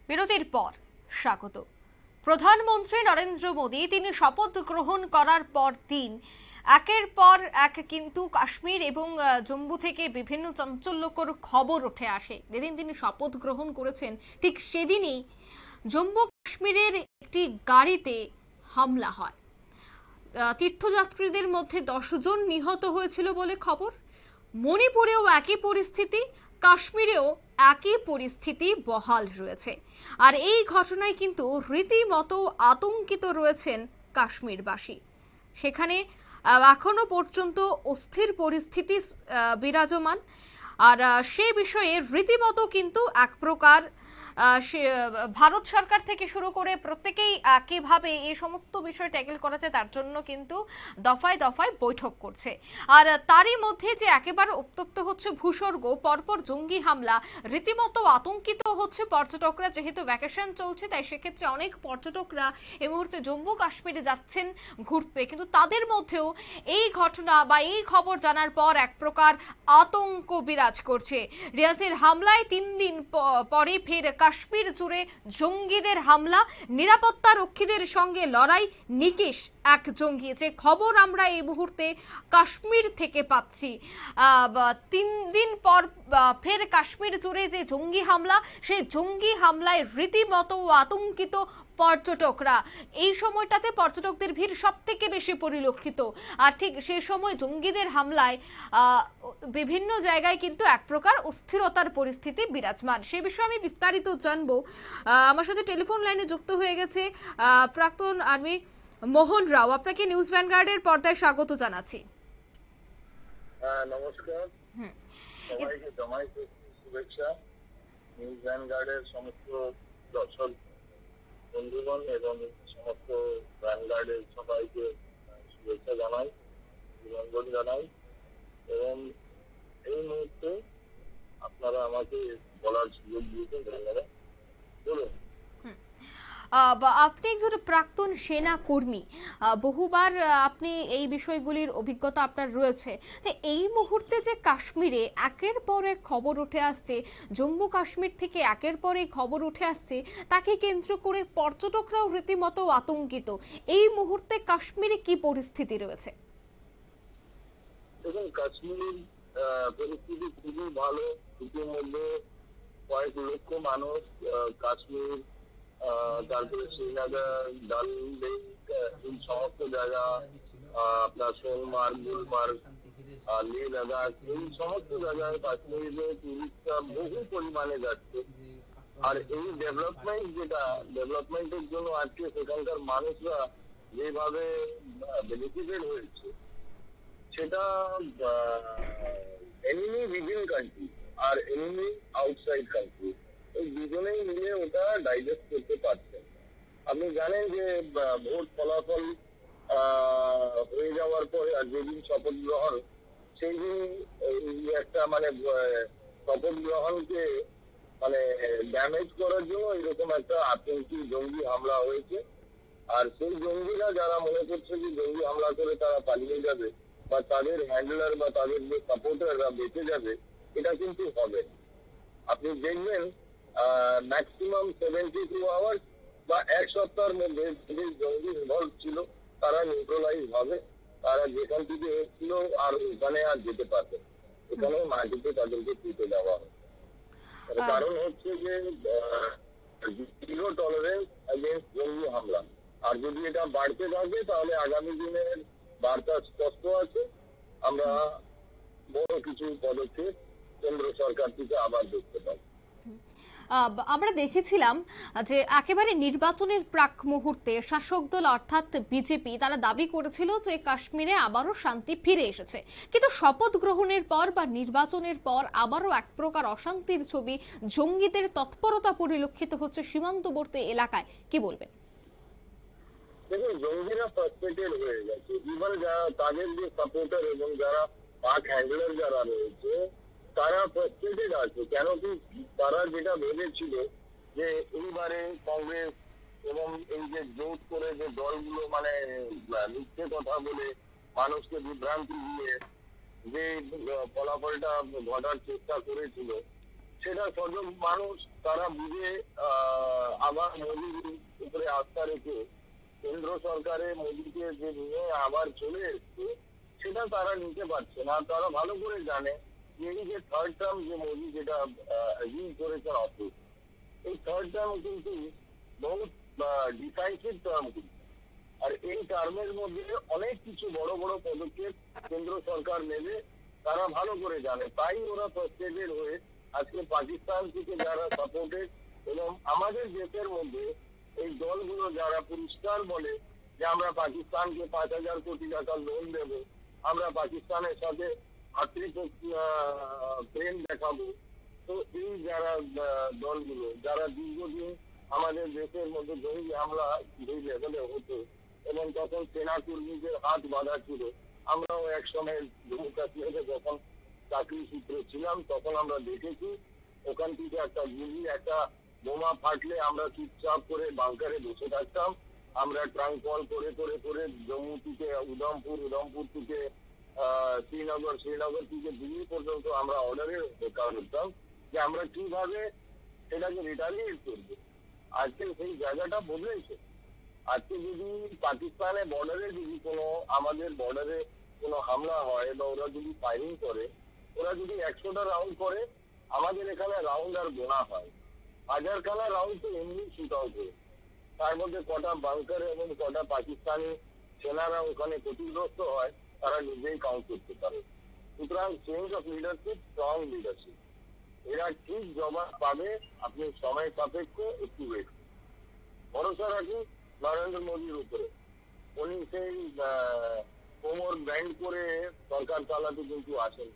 বিরতির পর স্বাগত। প্রধানমন্ত্রী নরেন্দ্র মোদী তিনি শপথ গ্রহণ করার পর দিন একের পর এক কিন্তু কাশ্মীর এবং জম্মু থেকে বিভিন্ন চাঞ্চল্যকর খবর উঠে আসে। যেদিন তিনি শপথ গ্রহণ করেছেন ঠিক সেদিনই জম্মু কাশ্মীরের একটি গাড়িতে হামলা হয়। তীর্থযাত্রীদের মধ্যে 10 জন নিহত হয়েছিল বলে খবর। মণিপুরেও একই পরিস্থিতি, কাশ্মীরেও একই পরিস্থিতি বহাল রয়েছে। আর এই ঘটনায় কিন্তু রীতিমতো আতঙ্কিত রয়েছেন কাশ্মীরবাসী। সেখানে এখনো পর্যন্ত অস্থির পরিস্থিতি বিরাজমান। আর সেই বিষয়ে রীতিমতো কিন্তু এক প্রকার ভারত সরকার থেকে শুরু করে প্রত্যেকেই কিভাবে এই সমস্ত বিষয় ট্যাকেল করা যায় তার জন্য কিন্তু দফায় দফায় বৈঠক করছে। আর তারই মধ্যে যে একেবারে উত্তপ্ত হচ্ছে ভূস্বর্গ, পরপর জঙ্গি হামলা, রীতিমতো আতঙ্কিত হচ্ছে পর্যটকরা। যেহেতু ভ্যাকেশন চলছে তাই সেক্ষেত্রে অনেক পর্যটকরা এই মুহূর্তে জম্মু কাশ্মীরে যাচ্ছেন ঘুরতে, কিন্তু তাদের মধ্যেও এই ঘটনা বা এই খবর জানার পর এক প্রকার আতঙ্ক বিরাজ করছে। রিয়াজের হামলায় 3 দিন পরে ফের কাশ্মীর জুড়ে জঙ্গিদের হামলা, নিরাপত্তা রক্ষীদের সঙ্গে লড়াই, নিকেশ এক জঙ্গি। যে খবর আমরা এই মুহূর্তে কাশ্মীর থেকে পাচ্ছি, 3 দিন পর ফের কাশ্মীর জুড়ে যে জঙ্গি হামলা, সেই জঙ্গি হামলায় রীতিমতো আতঙ্কিত পর্যটকরা। এই সময়টাতে পর্যটকদের ভিড় সব থেকে বেশি পরিলক্ষিত। আর ঠিক সেই সময় জঙ্গিদের হামলায় বিভিন্ন জায়গায় কিন্তু এক প্রকার অস্থিরতার পরিস্থিতি বিরাজমান। সে বিষয়ে আমি বিস্তারিত জানবো। আমার সাথে টেলিফোন লাইনে যুক্ত হয়ে গেছে প্রাক্তন আর্মি মোহন রাও। আপনাকে নিউজ ভ্যানগার্ডের পর্দায় স্বাগত জানাচ্ছি। নমস্কার, সবাইকে জানাই শুভেচ্ছা। নিউজ ভ্যানগার্ডের সমস্ত দর্শক বন্ধুগণ এবং সমস্ত ভ্যানগার্ডের সবাইকে শুভেচ্ছা জানাই, অভিনন্দন জানাই। এবং এই মুহূর্তে আপনারা আমাকে বলার সুযোগ দিয়েছেন, ধন্যবাদ। বলুন। আপনি একজন প্রাক্তন সেনা কর্মী, বহুবার আপনি এই বিষয়গুলির অভিজ্ঞতা আপনার রয়েছে। তো এই মুহূর্তে যে কাশ্মীরে একের পর এক খবর উঠে আসছে, জম্মু কাশ্মীর থেকে একের পর এক খবর উঠে আসছে, তাকে কেন্দ্র করে পর্যটকরাও রীতিমতো আতঙ্কিত। এই মুহূর্তে কাশ্মীরে কি পরিস্থিতি রয়েছে? দেখুন, কাশ্মীর পরিস্থিতি খুবই ভালো। ইতিমধ্যে কয়েক লক্ষ মানুষ কাশ্মীর, তারপরে শ্রীনগর, ডাল লেক, এই সমস্ত জায়গা, আপনার সোনমার্গ, গুলমার্গ, লে লাদাখ, এই সমস্ত জায়গায় কাশ্মীরে টুরিস্টরা বহু পরিমাণে যাচ্ছে। আর এই ডেভেলপমেন্টের জন্য আজকে সেখানকার মানুষরা যেভাবে বেনিফিটেড হয়েছে, সেটা এনিমি উইদিন কান্ট্রি আর এনিমি আউটসাইড কান্ট্রি, এই দুজনেই মিলে ওটা ডাইজেস্ট করতে পারছেন। আপনি জানেন যে ভোট ফলাফল হয়ে যাওয়ার পরে আর যেদিন শপথ গ্রহণ, সেই দিন একটা শপথ গ্রহণকে ড্যামেজ করার জন্য এরকম একটা আতঙ্কি জঙ্গি হামলা হয়েছে। আর সেই জঙ্গিরা যারা মনে করছে যে জঙ্গি হামলা করে তারা পালিয়ে যাবে বা তাদের হ্যান্ডলার বা তাদের যে সাপোর্টাররা বেঁচে যাবে, এটা কিন্তু হবে না। আপনি দেখবেন ম্যাক্সিমাম 72 আওয়ার্স বা এক সপ্তাহের মধ্যে যে জঙ্গি ইনভলভ ছিল তারা নিউট্রালাইজ হবে। তারা যেখান থেকে এসেছিল আর ওখানে আর যেতে পারবে, এখানে মাটিতে তাদেরকে পুঁতে দেওয়া হবে। কারণ হচ্ছে যে জিরো টলারেন্স এগেইনস্ট জঙ্গি হামলা। আর যদি এটা বাড়তে থাকে তাহলে আগামী দিনের বার্তা স্পষ্ট আছে, আমরা বড় কিছু পদক্ষেপ কেন্দ্র সরকার থেকে আবার দেখতে পাবো। আমরা দেখেছিলাম যে একেবারে নির্বাচনের প্রাক মুহূর্তে শাসক দল অর্থাৎ বিজেপি তারা দাবি করেছিল যে কাশ্মীরে আবারও শান্তি ফিরে এসেছে, কিন্তু শপথ গ্রহণের পর বা নির্বাচনের পর আবারও এক প্রকার অশান্তির ছবি, জঙ্গিদের তৎপরতা পরিলক্ষিত হচ্ছে সীমান্তবর্তী এলাকায়। কি বলবেন? দেখুন, জঙ্গিরা ফ্রাস্ট্রেটেড হয়ে গেছে। ইভেন যারা তাদের যে সাপোর্টার এবং যারা পাক হ্যান্ডলার যারা রয়েছে তারা ফ্রাস্ট্রেটেড আছে। কেন কি তারা যেটা ভেবেছিল যে এইবারে কংগ্রেস এবং এই যে জোট করে যে দলগুলো মিথ্যে কথা বলে মানুষকে বিভ্রান্তি দিয়ে যে ফলাফলটা ঘটার চেষ্টা করেছিল, সেটা মানুষ তারা বুঝে আবার মোদির উপরে আস্থা রেখে কেন্দ্র সরকারে মোদিকে যে নিয়ে আবার চলে এসছে, সেটা তারা নিতে পারছে না। তারা ভালো করে জানে যে এই যে থার্ড টার্ম যে মোদি যেটা অ্যাজিউম করেছেন অফিস, এই থার্ড টার্ম কিন্তু বহুত ডিসাইসিভ টার্ম কিন্তু। আর এই টার্মের মধ্যে অনেক কিছু বড় বড় পদক্ষেপ কেন্দ্র সরকার নেবে, তারা ভালো করে জানে। তাই ওরা ফ্রাস্ট্রেটেড হয়ে আজকে পাকিস্তান থেকে যারা সাপোর্টেড এবং আমাদের দেশের মধ্যে এই দলগুলো যারা পরিষ্কার বলে যে আমরা পাকিস্তানকে 5,000 কোটি টাকা লোন দেব, আমরা পাকিস্তানের সাথে প্রেম দেখাবো, তো এই যারা দলগুলো যারা দীর্ঘদিন আমাদের দেশের মধ্যে জঙ্গি হামলা যেই লেভেলে হতো এবং তখন সেনা কর্মীদের হাত বাঁধা ছিল, আমরাও এক সময় জম্মু কাশ্মীরে যখন চাকরি সূত্রে ছিলাম তখন আমরা দেখেছি ওখান থেকে একটা গুলি একটা বোমা ফাটলে আমরা চুপচাপ করে বাংকারে বসে থাকতাম। আমরা ট্রাঙ্ক কল করে করে করে জম্মু থেকে উধমপুর থেকে শ্রীনগর থেকে দিল্লি পর্যন্ত আমরা অর্ডারের অপেক্ষা করতাম যে আমরা কিভাবে সেটাকে রিটালিয়েট করবো। আজকে সেই জায়গাটা বদলেছে। আজকে যদি পাকিস্তানের বর্ডারে যদি কোনো আমাদের বর্ডারে কোনো হামলা হয় বা ওরা যদি ফায়ারিং করে, ওরা যদি 100টা রাউন্ড করে, আমাদের এখানে রাউন্ড আর গোনা হয় 1000খানা রাউন্ড তো এমনি শুট আউট হয়ে, তার মধ্যে কটা বাংকার এবং কটা পাকিস্তানি সেনারা ওখানে ক্ষতিগ্রস্ত হয় তারা নিজেই কাউন্ট করতে পারে। সুতরাং change of leadership, strong leadership, এরা ঠিক জবাব পাবে। আপনি সময় সাপেক্ষ একটু ওয়েট ভরসা রাখুন নরেন্দ্র মোদীর উপরে। উনি সেই কোমর ব্যান্ড করে সরকার চালাতে কিন্তু আসেন।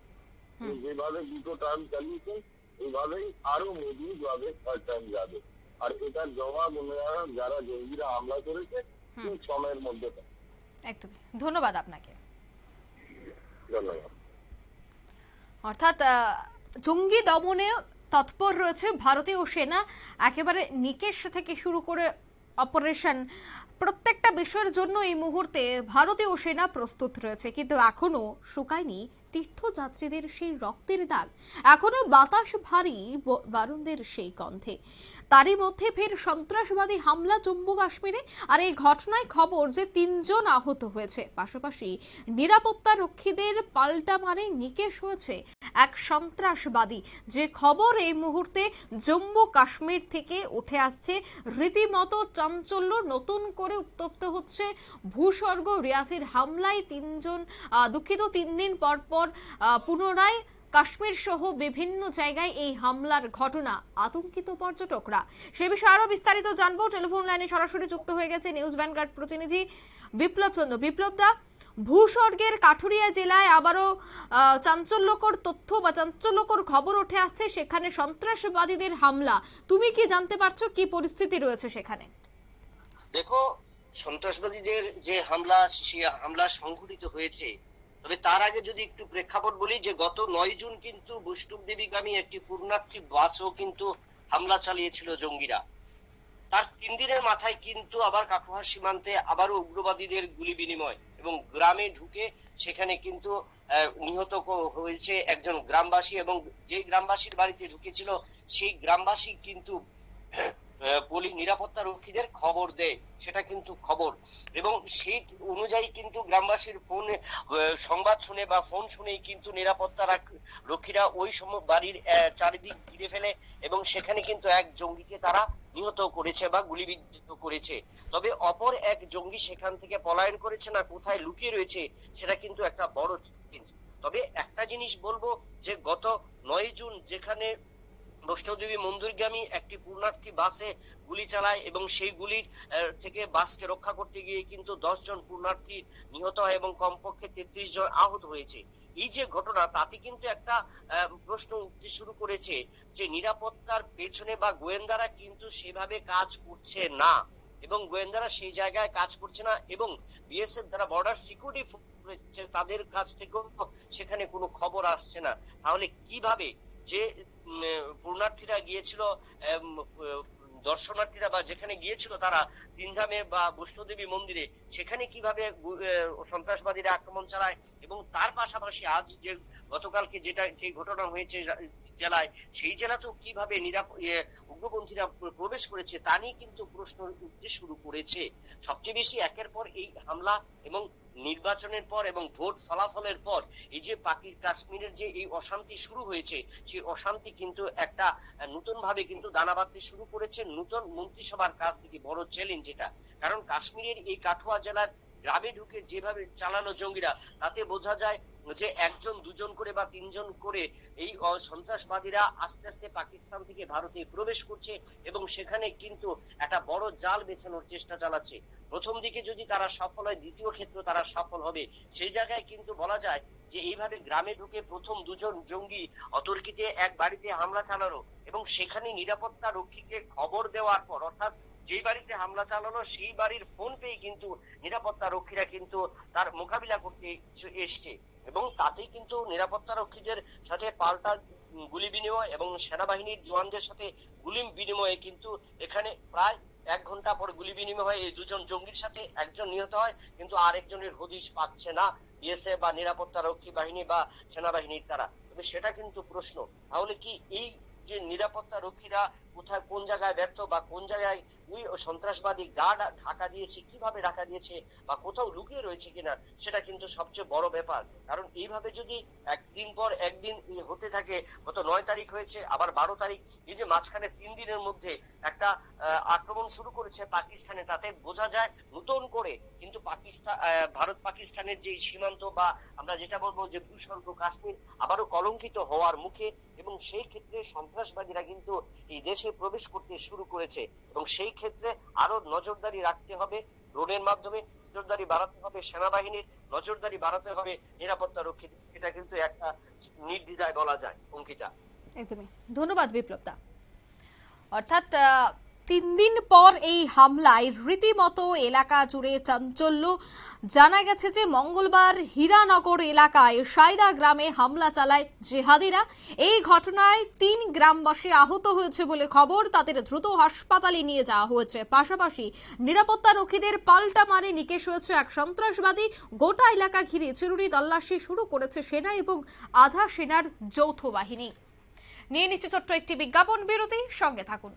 যেভাবে দুটো টার্ম চালিয়েছেন এইভাবেই আরো মোদী যাবে, থার্ড টার্ম যাবে। আর এটার জবাব ওনারা যারা জঙ্গিরা হামলা করেছে ঠিক সময়ের মধ্যে। একদম ধন্যবাদ আপনাকে। ধন্যবাদ। অর্থাৎ জঙ্গি দমনে তৎপর রয়েছে ভারতীয় সেনা, একেবারে নিকেশ থেকে শুরু করে অপারেশন, প্রত্যেকটা বিষয়ের জন্য এই মুহূর্তে ভারতীয় সেনা প্রস্তুত রয়েছে। কিন্তু এখনো শুকায়নি তীর্থযাত্রীদের সেই রক্তের দাগ, এখনো বাতাস ভারী বারুণদের সেই গন্ধে। তারই মধ্যে ফের সন্ত্রাসবাদী হামলা জম্মু কাশ্মীরে, আর এই ঘটনায় খবর যে 3 জন আহত হয়েছে। পাশাপাশি নিরাপত্তা রক্ষীদের পাল্টা মারে নিকেশ হয়েছে এক সন্ত্রাসবাদী, যে খবর এই মুহূর্তে জম্মু কাশ্মীর থেকে উঠে আসছে। রীতিমতো চাঞ্চল্য, নতুন করে উত্তপ্ত হচ্ছে ভূস্বর্গ রিয়াসির হামলায় 3 দিন পর পর পুনরায় কাশ্মীর সহ বিভিন্ন জায়গায় এই হামলার ঘটনা, আতঙ্কিত পর্যটকরা। সে বিষয়ে আরো বিস্তারিত জানবো। টেলিফোন লাইনে সরাসরি যুক্ত হয়ে গেছে নিউজ ভ্যানগার্ড প্রতিনিধি বিপ্লব চন্দ্র। বিপ্লব দা, ভূস্বর্গের কাঠুরিয়া জেলায় আবারও চাঞ্চল্যকর তথ্য বা চাঞ্চল্যকর খবর উঠে আসছে, সেখানে সন্ত্রাসবাদীদের হামলা। তুমি কি জানতে পারছো, কি পরিস্থিতি রয়েছে সেখানে? দেখো, সন্ত্রাসবাদীদের যে হামলা, সেই হামলা সংঘটিত হয়েছে। তবে তার আগে যদি একটু প্রেক্ষাপট বলি, যে গত 9 জুন কিন্তু বৈষ্ণব দেবীগামী একটি পূর্ণার্থী বাসও কিন্তু হামলা চালিয়েছিল জঙ্গিরা। তার 3 দিনের মাথায় কিন্তু আবার কাকুহার সীমান্তে আবারও উগ্রবাদীদের গুলি বিনিময় এবং গ্রামে ঢুকে সেখানে কিন্তু নিহত হয়েছে একজন গ্রামবাসী, এবং যে গ্রামবাসীর বাড়িতে ঢুকেছিল সেই গ্রামবাসী কিন্তু নিরাপত্তা রক্ষীদের খবর দেয়, সেটা কিন্তু খবর। এবং সেই অনুযায়ী কিন্তু গ্রামবাসীর সংবাদ শুনে বা ফোন শুনেই কিন্তু নিরাপত্তা রক্ষীরা ওই বাড়ির চারিদিক ঘিরে ফেলে এবং সেখানে কিন্তু এক জঙ্গিকে তারা নিহত করেছে বা গুলিবিদ্ধ করেছে। তবে অপর এক জঙ্গি সেখান থেকে পলায়ন করেছে না কোথায় লুকিয়ে রয়েছে সেটা কিন্তু একটা বড় চ্যালেঞ্জ। তবে একটা জিনিস বলবো, যে গত 9 জুন যেখানে বৈষ্ণবদেবী মন্দিরগামী একটি পূর্ণার্থী বাসে গুলি চালায় এবং সেই গুলির থেকে বাসকে রক্ষা করতে গিয়ে কিন্তু 10 জন পূর্ণার্থী নিহত হয় এবং কমপক্ষে 33 জন আহত হয়েছে। এই যে ঘটনা, তাতে কিন্তু একটা প্রশ্ন উঠতে শুরু করেছে যে নিরাপত্তার পেছনে বা গোয়েন্দারা কিন্তু সেভাবে কাজ করছে না, এবং গোয়েন্দারা সেই জায়গায় কাজ করছে না, এবং বিএসএফ যারা বর্ডার সিকিউরিটি তাদের কাছ থেকেও সেখানে কোনো খবর আসছে না। তাহলে কিভাবে যে পূর্ণার্থীরা গিয়েছিল, দর্শনার্থীরা বা যেখানে গিয়েছিল তারা তিনধামে বা বৈষ্ণোদেবী মন্দিরে, সেখানে কিভাবে সন্ত্রাসবাদীরা আক্রমণ চালায়, এবং তার পাশাপাশি আজ যে গতকালকে যে ঘটনা হয়েছে, জেলায়, সেই জেলাতেও কিভাবে উগ্রপন্থীরা প্রবেশ করেছে তা নিয়ে কিন্তু প্রশ্ন উঠতে শুরু করেছে। সবচেয়ে বেশি একের পর এই হামলা এবং নির্বাচনের পর এবং ভোট ফলাফলের পর এই যে কাশ্মীরের যে এই অশান্তি শুরু হয়েছে, সেই অশান্তি কিন্তু একটা নতুন ভাবে কিন্তু দানা বাঁধতে শুরু করেছে নতুন মন্ত্রিসভার কাছ থেকে বড় চ্যালেঞ্জ এটা। কারণ কাশ্মীরের এই কাঠুয়া জেলার গ্রামে ঢুকে যেভাবে চালানো জঙ্গিরা, তাতে বোঝা যায় যে একজন দুজন করে বা তিনজন করে এই সন্ত্রাসবাদীরা আস্তে আস্তে পাকিস্তান থেকে ভারতে প্রবেশ করছে এবং সেখানে কিন্তু একটা বড় জাল বেছানোর চেষ্টা চালাচ্ছে। প্রথম দিকে যদি তারা সফল হয়, দ্বিতীয় ক্ষেত্রে তারা সফল হবে। সেই জায়গায় কিন্তু বলা যায় যে এইভাবে গ্রামে ঢুকে প্রথম দুজন জঙ্গি অতর্কিতে এক বাড়িতে হামলা চালানো এবং সেখানে নিরাপত্তা রক্ষীকে খবর দেওয়ার পর, অর্থাৎ যেই বাড়িতে হামলা চালানো সেই বাড়ির ফোন পেয়ে কিন্তু নিরাপত্তা রক্ষীরা কিন্তু তার মোকাবিলা করতে এসছে এবং তাতেই কিন্তু নিরাপত্তা রক্ষীদের সাথে পাল্টা গুলি বিনিময় এবং সেনাবাহিনীর জওয়ানদের সাথে গুলি বিনিময়ে কিন্তু এখানে প্রায় 1 ঘন্টা পর গুলি বিনিময় হয়। এই দুজন জঙ্গির সাথে একজন নিহত হয়, কিন্তু আরেকজনের হদিশ পাচ্ছে না বিএসএফ বা নিরাপত্তা রক্ষী বাহিনী বা সেনাবাহিনীর তারা। তবে সেটা কিন্তু প্রশ্ন, তাহলে কি এই যে নিরাপত্তা রক্ষীরা কোথায় কোন জায়গায় ব্যর্থ বা কোন জায়গায় ওই সন্ত্রাসবাদী ঢাকা দিয়েছে, কিভাবে ঢাকা দিয়েছে বা কোথাও লুকিয়ে রয়েছে কিনা, সেটা কিন্তু সবচেয়ে বড় ব্যাপার। কারণ এইভাবে যদি একদিন পর একদিন হতে থাকে, গত 9 তারিখ হয়েছে, আবার 12 তারিখ, এই যে মাঝখানে 3 দিনের মধ্যে একটা আক্রমণ শুরু করেছে পাকিস্তানে, তাতে বোঝা যায় নতুন করে কিন্তু ভারত পাকিস্তানের যে সীমান্ত বা আমরা যেটা বলবো যে ভূস্বর্গ কাশ্মীর আবারও কলঙ্কিত হওয়ার মুখে এবং সেই ক্ষেত্রে সন্ত্রাসবাদীরা কিন্তু এই দেশে প্রবেশ করতে শুরু করেছে এবং সেই ক্ষেত্রে আরো নজরদারি রাখতে হবে। ড্রোনের মাধ্যমে নজরদারি বাড়াতে হবে, সেনাবাহিনীর নজরদারি বাড়াতে হবে, নিরাপত্তা রক্ষী। এটা কিন্তু একটা নির্দ্বিধায় বলা যায়। অঙ্কিতা, একদমই ধন্যবাদ বিপ্লবদা। অর্থাৎ 3 দিন পর এই হামলায় রীতিমতো এলাকা জুড়ে চাঞ্চল্য। জানা গেছে যে মঙ্গলবার হীরানগর এলাকায় সাইদা গ্রামে হামলা চালায় জিহাদিরা। এই ঘটনায় 3 গ্রামবাসী আহত হয়েছে বলে খবর, তাদের দ্রুত হাসপাতালে নিয়ে যাওয়া হয়েছে। পাশাপাশি নিরাপত্তা রক্ষীদের পাল্টা মারে নিকেশ হয়েছে এক সন্ত্রাসবাদী। গোটা এলাকা ঘিরে চিরুনি তল্লাশি শুরু করেছে সেনা এবং আধা সেনার যৌথ বাহিনী। নিয়ে নিচ্ছে ছোট্ট একটি বিজ্ঞাপন বিরতি, সঙ্গে থাকুন।